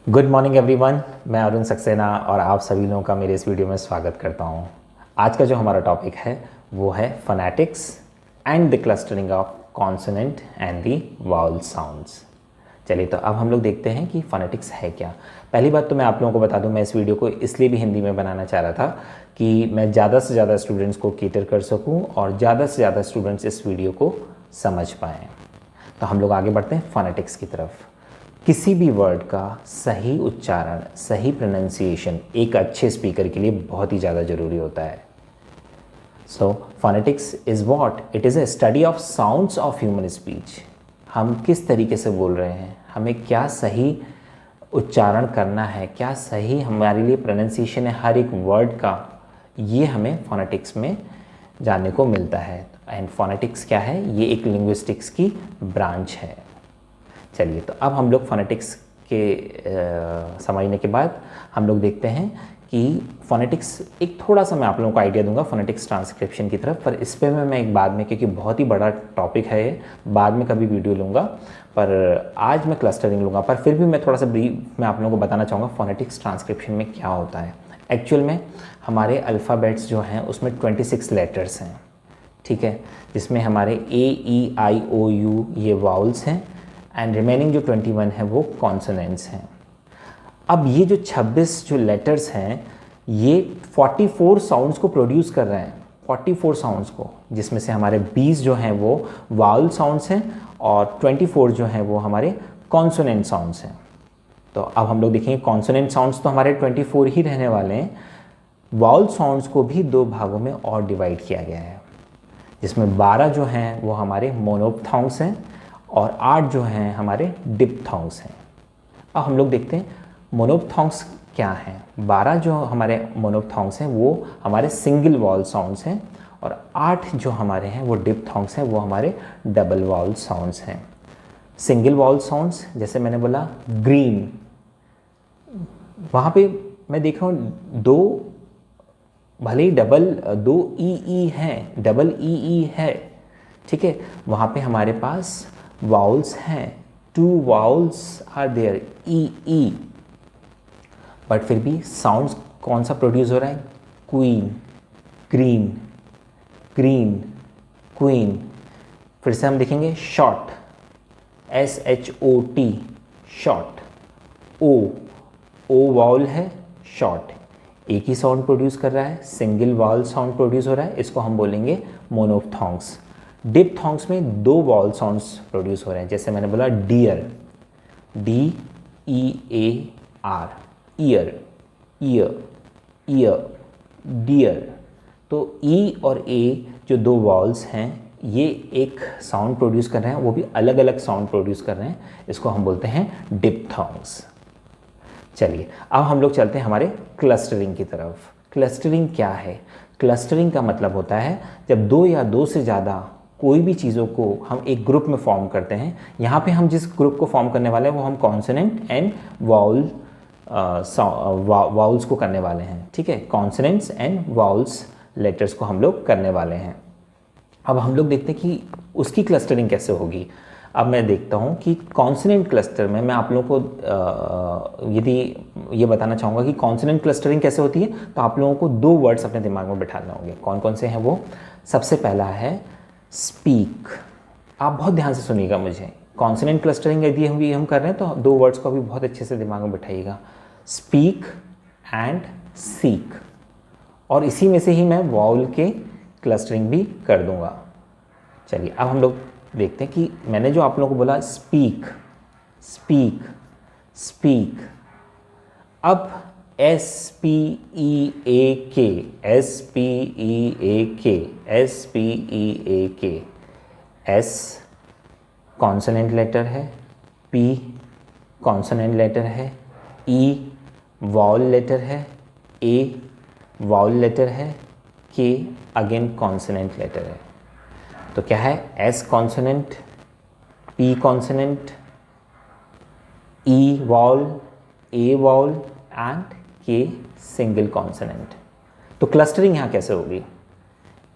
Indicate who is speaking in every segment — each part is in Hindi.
Speaker 1: Good morning everyone. मैं अरुण सक्सेना और आप सभी लोगों का मेरे इस वीडियो में स्वागत करता हूं। आज का जो हमारा टॉपिक है वो है phonetics and the clustering of consonant and the vowel sounds. चलिए तो अब हम लोग देखते हैं कि फोनेटिक्स है क्या। पहली बात तो मैं आप लोगों को बता दूं, मैं इस वीडियो को इसलिए भी हिंदी में बनाना चाह रहा था कि मैं ज़्यादा से ज़्यादा स्टूडेंट्स को केटर कर सकूँ और ज़्यादा से ज़्यादा स्टूडेंट्स इस वीडियो को समझ पाएँ। तो हम लोग आगे बढ़ते हैं फोनेटिक्स की तरफ। किसी भी वर्ड का सही उच्चारण, सही प्रोनाउंसिएशन एक अच्छे स्पीकर के लिए बहुत ही ज़्यादा ज़रूरी होता है। So phonetics is what? It is a study of sounds of human speech. हम किस तरीके से बोल रहे हैं, हमें क्या सही उच्चारण करना है, क्या सही हमारे लिए प्रोनाउंसिएशन है हर एक वर्ड का, ये हमें फोनेटिक्स में जानने को मिलता है। एंड फोनेटिक्स क्या है? ये एक लिंग्विस्टिक्स की ब्रांच है। चलिए तो अब हम लोग फोनेटिक्स के समझने के बाद हम लोग देखते हैं कि फोनेटिक्स एक थोड़ा सा मैं आप लोगों को आइडिया दूंगा फोनेटिक्स ट्रांसक्रिप्शन की तरफ, पर इस पे मैं एक बाद में, क्योंकि बहुत ही बड़ा टॉपिक है ये, बाद में कभी वीडियो लूँगा, पर आज मैं क्लस्टरिंग लूँगा। पर फिर भी मैं थोड़ा सा ब्रीफ में आप लोगों को बताना चाहूँगा फोनेटिक्स ट्रांसक्रिप्शन में क्या होता है। एक्चुअल में हमारे अल्फ़ाबेट्स जो हैं उसमें 26 लेटर्स हैं, ठीक है, जिसमें हमारे A, E, I, O, U ये वाउल्स हैं एंड रिमेनिंग जो 21 है वो कॉन्सोनेंट्स हैं। अब ये जो 26 जो लेटर्स हैं ये 44 साउंड्स को प्रोड्यूस कर रहे हैं, 44 साउंड्स को, जिसमें से हमारे 20 जो हैं वो वाउल साउंड्स हैं और 24 जो हैं वो हमारे कॉन्सोनेंट साउंड्स हैं। तो अब हम लोग देखेंगे कॉन्सोनेंट साउंड्स तो हमारे 24 ही रहने वाले हैं। वाउल साउंड्स को भी दो भागों में और डिवाइड किया गया है, जिसमें 12 जो हैं वो हमारे मोनोप्थॉन्ग्स हैं और 8 जो हैं हमारे डिप्थॉन्ग्स हैं। अब हम लोग देखते हैं मोनोप्थॉन्ग्स क्या हैं। 12 जो हमारे मोनोप्थॉन्ग्स हैं वो हमारे सिंगल वॉल साउंड्स हैं और 8 जो हमारे हैं वो डिप्थॉन्ग्स हैं, वो हमारे डबल वॉल साउंड्स हैं। सिंगल वॉल साउंड्स जैसे मैंने बोला ग्रीन, वहाँ पे मैं देख रहा हूँ दो, भले ही दो ई हैं, डबल ई है, ठीक है, वहाँ पे हमारे पास वाउल्स हैं, 2 vowels are there, e, but फिर भी साउंड्स कौन सा प्रोड्यूस हो रहा है? Queen, green, green, queen. फिर से हम देखेंगे short, SHOT, short, o vowel है, शॉर्ट, एक ही साउंड प्रोड्यूस कर रहा है, सिंगल वाउल साउंड प्रोड्यूस हो रहा है, इसको हम बोलेंगे मोनोप्थॉन्ग्स। डिप्थॉन्ग्स में 2 वाउल साउंड्स प्रोड्यूस हो रहे हैं, जैसे मैंने बोला dear, DEAR, ear, ear, ear, dear. तो ई और ए जो 2 वाउल्स हैं ये एक साउंड प्रोड्यूस कर रहे हैं, वो भी अलग अलग साउंड प्रोड्यूस कर रहे हैं, इसको हम बोलते हैं डिप्थॉन्ग्स। चलिए अब हम लोग चलते हैं हमारे क्लस्टरिंग की तरफ। क्लस्टरिंग क्या है? क्लस्टरिंग का मतलब होता है जब 2 या 2 से ज़्यादा कोई भी चीज़ों को हम एक ग्रुप में फॉर्म करते हैं। यहाँ पे हम जिस ग्रुप को फॉर्म करने वाले हैं वो हम कॉन्सोनेंट एंड वाउल्स को करने वाले हैं, ठीक है, कॉन्सोनेंट्स एंड वाउल्स लेटर्स को हम लोग करने वाले हैं। अब हम लोग देखते हैं कि उसकी क्लस्टरिंग कैसे होगी। अब मैं देखता हूँ कि कॉन्सोनेंट क्लस्टर में मैं आप लोगों को यदि ये बताना चाहूँगा कि कॉन्सोनेंट क्लस्टरिंग कैसे होती है, तो आप लोगों को 2 वर्ड्स अपने दिमाग में बिठाने होंगे। कौन कौन से हैं वो? सबसे पहला है स्पीक। आप बहुत ध्यान से सुनिएगा मुझे। कॉन्सोनेंट क्लस्टरिंग यदि हम कर रहे हैं तो 2 वर्ड्स को भी बहुत अच्छे से दिमाग में बिठाइएगा, स्पीक एंड सीक, और इसी में से ही मैं वाउल के क्लस्टरिंग भी कर दूंगा। चलिए अब हम लोग देखते हैं कि मैंने जो आप लोगों को बोला स्पीक, स्पीक, स्पीक, अब SPEAK, SPEAK, SPEAK, S consonant letter है, P कॉन्सोनेंट लेटर है, E वाउल लेटर है, A वाउल लेटर है, K अगेन कॉन्सोनेंट लेटर है। तो क्या है? S consonant, P consonant, E vowel, A vowel and K single consonant. तो क्लस्टरिंग यहाँ कैसे होगी?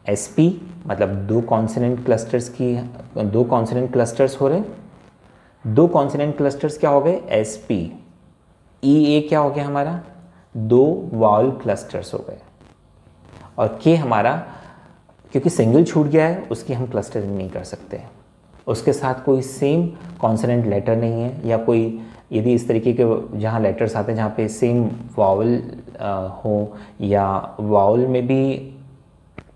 Speaker 1: SP मतलब 2 कॉन्सोनेंट क्लस्टर्स की, 2 कॉन्सोनेंट क्लस्टर्स हो रहे, 2 कॉन्सोनेंट क्लस्टर्स क्या हो गए? SP, ई ए क्या हो गया हमारा, 2 वावल क्लस्टर्स हो गए, और के हमारा क्योंकि सिंगल छूट गया है उसकी हम क्लस्टरिंग नहीं कर सकते, उसके साथ कोई सेम कॉन्सोनेंट लेटर नहीं है, या कोई यदि इस तरीके के जहाँ लेटर्स आते हैं जहाँ पे सेम वावल हो, या वावल में भी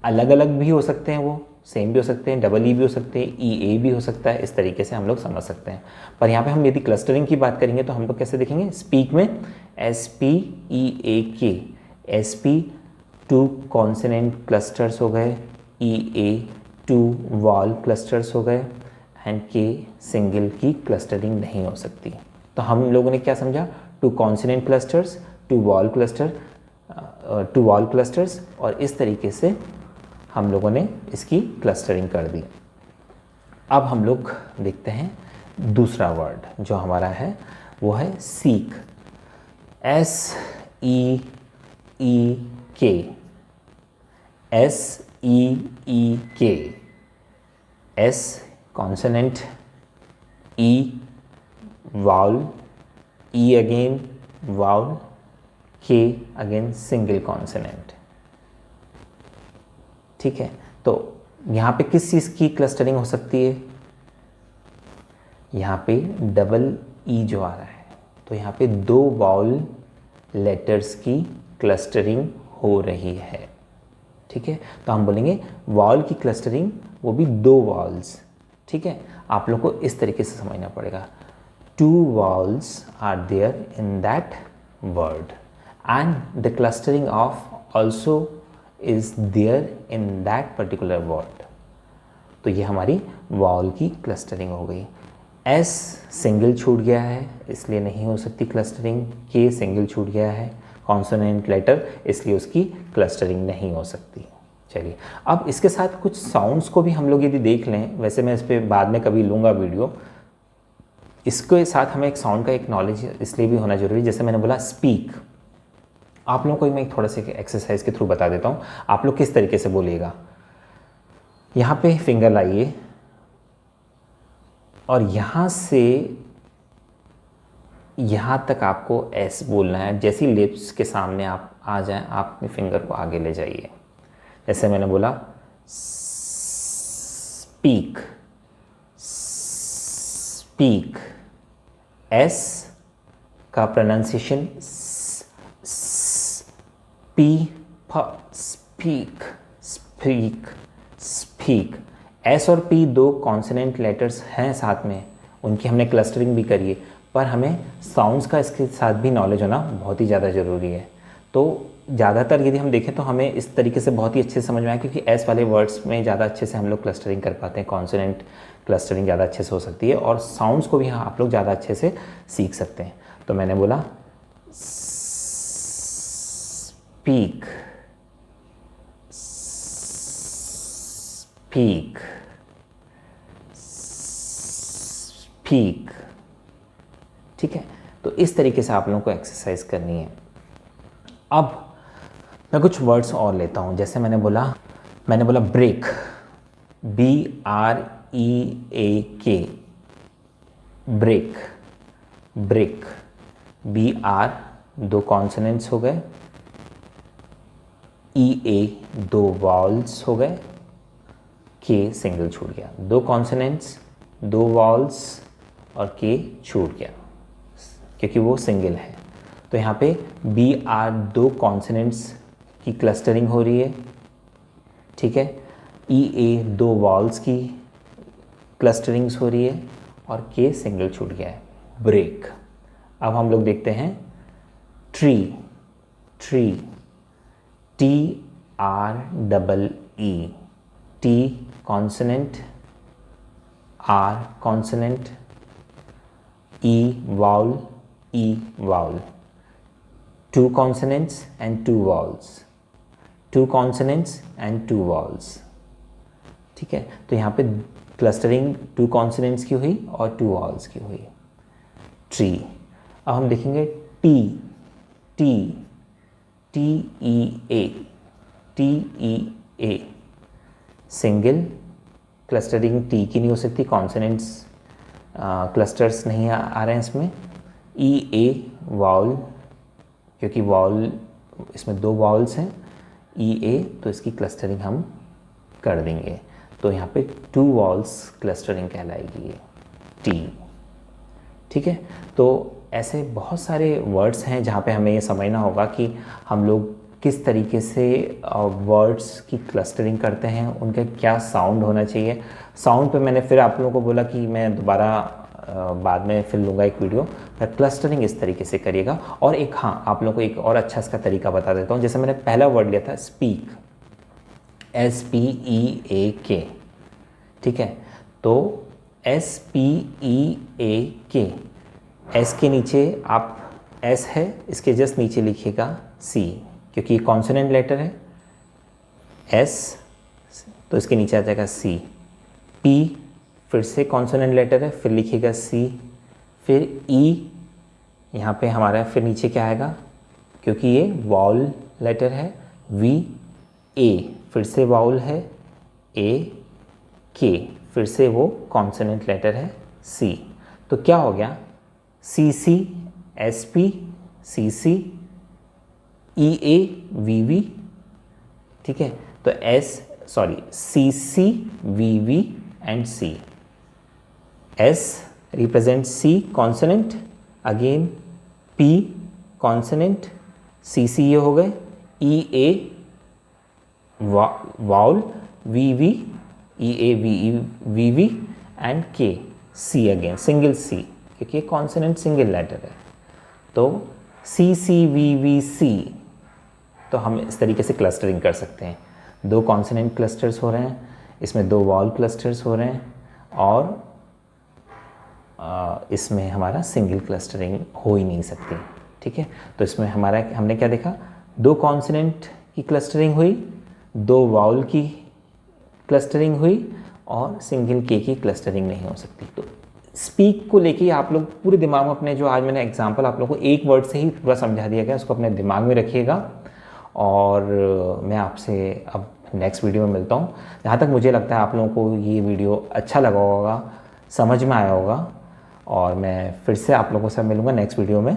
Speaker 1: अलग अलग भी हो सकते हैं, वो सेम भी हो सकते हैं, डबल ई भी हो सकते हैं, ई ए भी हो सकता है, इस तरीके से हम लोग समझ सकते हैं। पर यहाँ पे हम यदि क्लस्टरिंग की बात करेंगे तो हम लोग कैसे देखेंगे, स्पीक में एस पी ई ए के, एस पी 2 कॉन्सोनेंट क्लस्टर्स हो गए, ई ए 2 वॉल क्लस्टर्स हो गए, एंड के सिंगल की क्लस्टरिंग नहीं हो सकती। तो हम लोगों ने क्या समझा, 2 consonant clusters, 2 wall cluster, 2 wall clusters, और इस तरीके से हम लोगों ने इसकी क्लस्टरिंग कर दी। अब हम लोग देखते हैं दूसरा वर्ड जो हमारा है, वो है सीक, एस ई ई के, एस ई ई के, एस कॉन्सोनेंट, ई वाउल, ई अगेन वाउल, के अगेन सिंगल कॉन्सोनेंट। ठीक है, तो यहाँ पे किस चीज़ की क्लस्टरिंग हो सकती है, यहाँ पे डबल ई जो आ रहा है, तो यहाँ पे 2 वाउल लेटर्स की क्लस्टरिंग हो रही है। ठीक है, तो हम बोलेंगे वाउल की क्लस्टरिंग, वो भी 2 वाउल्स। ठीक है, आप लोग को इस तरीके से समझना पड़ेगा, 2 vowels are there in that word and the clustering of also is there in that particular word. तो ये हमारी वाउल की क्लस्टरिंग हो गई। एस सिंगल छूट गया है इसलिए नहीं हो सकती क्लस्टरिंग, के सिंगल छूट गया है कॉन्सोनेंट लेटर इसलिए उसकी क्लस्टरिंग नहीं हो सकती। चलिए, अब इसके साथ कुछ साउंड्स को भी हम लोग यदि देख लें, वैसे मैं इस पर बाद में कभी लूँगा वीडियो, इसके साथ हमें एक साउंड का एक नॉलेज इसलिए भी होना जरूरी है। जैसे मैंने बोला स्पीक, आप लोगों को मैं थोड़ा सा एक्सरसाइज के थ्रू बता देता हूँ, आप लोग किस तरीके से बोलिएगा। यहाँ पे फिंगर लाइए और यहाँ से यहाँ तक आपको एस बोलना है। जैसी लिप्स के सामने आप आ जाएं, आप अपने फिंगर को आगे ले जाइए। जैसे मैंने बोला स्पीक, स्पीक, एस का pronunciation speak, speak, speak. S और पी 2 कॉन्सोनेंट लेटर्स हैं साथ में, उनकी हमने क्लस्टरिंग भी करी है, पर हमें साउंड्स का इसके साथ भी नॉलेज होना बहुत ही ज़्यादा ज़रूरी है। तो ज़्यादातर यदि हम देखें तो हमें इस तरीके से बहुत ही अच्छे से समझ में आए, क्योंकि एस वाले वर्ड्स में ज़्यादा अच्छे से हम लोग क्लस्टरिंग कर पाते हैं, कॉन्सोनेंट क्लस्टरिंग ज़्यादा अच्छे से हो सकती है, और साउंड्स को भी हाँ आप लोग ज़्यादा अच्छे से सीख सकते हैं। तो मैंने बोला स्पीक, स्पीक, स्पीक। ठीक है, तो इस तरीके से आप लोगों को एक्सरसाइज करनी है। अब मैं कुछ वर्ड्स और लेता हूँ। जैसे मैंने बोला break, BREAK, break, break, BR 2 consonants हो गए, EA 2 वाउल्स हो गए, के सिंगल छूट गया। 2 कॉन्सोनेंट्स, 2 वाउल्स और के छूट गया क्योंकि वो सिंगल है। तो यहाँ पे BR 2 कॉन्सोनेंट्स की क्लस्टरिंग हो रही है। ठीक है, EA 2 वाउल्स की क्लस्टरिंग्स हो रही है और के सिंगल छूट गया है, ब्रेक। अब हम लोग देखते हैं tree, tree, TREE, T consonant, R consonant, E vowel, E vowel, 2 consonants and 2 vowels, 2 consonants and 2 vowels। ठीक है, तो यहाँ पे क्लस्टरिंग 2 कॉन्सोनेंट्स की हुई और 2 वॉवल्स की हुई, ट्री। अब हम देखेंगे T, T, TEA, TEA, single clustering T की नहीं हो सकती, कॉन्सोनेंट्स क्लस्टर्स नहीं आ रहे हैं इसमें। ई ए वाउल, क्योंकि वाउल इसमें 2 वाउल्स हैं ई ए, तो इसकी क्लस्टरिंग हम कर देंगे। तो यहाँ पे 2 वाउल्स क्लस्टरिंग कहलाएगी ये टी। ठीक है, तो ऐसे बहुत सारे वर्ड्स हैं जहाँ पे हमें ये समझना होगा कि हम लोग किस तरीके से वर्ड्स की क्लस्टरिंग करते हैं, उनका क्या साउंड होना चाहिए। साउंड पे मैंने फिर आप लोगों को बोला कि मैं दोबारा बाद में फिर लूँगा एक वीडियो, पर क्लस्टरिंग इस तरीके से करिएगा। और एक हाँ, आप लोगों को एक और अच्छा इसका तरीका बता देता हूँ। जैसे मैंने पहला वर्ड लिया था स्पीक, SPEAK, ठीक है, तो SPEAK, एस के नीचे आप एस है, इसके जस्ट नीचे लिखिएगा सी, क्योंकि ये कॉन्सोनेंट लेटर है एस, तो इसके नीचे आ जाएगा सी। पी फिर से कॉन्सोनेंट लेटर है, फिर लिखिएगा सी, फिर ई, यहाँ पे हमारा फिर नीचे क्या आएगा, क्योंकि ये वाउल लेटर है, वी। ए फिर से वाउल है, ए। के फिर से वो कॉन्सोनेंट लेटर है, सी। तो क्या हो गया, C C, S P, C C, E A, V V. ठीक है, तो C C, V V and C. S represent C consonant, again P consonant, C C ये हो गए, E A vowel, V V, E A V V and K C, again single C, क्योंकि ये कॉन्सोनेंट सिंगल लेटर है। तो सी सी वी वी सी, तो हम इस तरीके से क्लस्टरिंग कर सकते हैं। 2 कॉन्सोनेंट क्लस्टर्स हो रहे हैं, इसमें 2 वाउल क्लस्टर्स हो रहे हैं, और इसमें हमारा सिंगल क्लस्टरिंग हो ही नहीं सकती। ठीक है, तो इसमें हमने क्या देखा, 2 कॉन्सोनेंट की क्लस्टरिंग हुई, 2 वाउल की क्लस्टरिंग हुई, और सिंगल के की क्लस्टरिंग नहीं हो सकती। तो स्पीक को लेके आप लोग पूरे दिमाग में अपने, जो आज मैंने एग्जांपल आप लोगों को एक वर्ड से ही पूरा समझा दिया गया, उसको अपने दिमाग में रखिएगा। और मैं आपसे अब नेक्स्ट वीडियो में मिलता हूँ। जहाँ तक मुझे लगता है आप लोगों को ये वीडियो अच्छा लगा होगा, समझ में आया होगा, और मैं फिर से आप लोगों से मिलूँगा नेक्स्ट वीडियो में।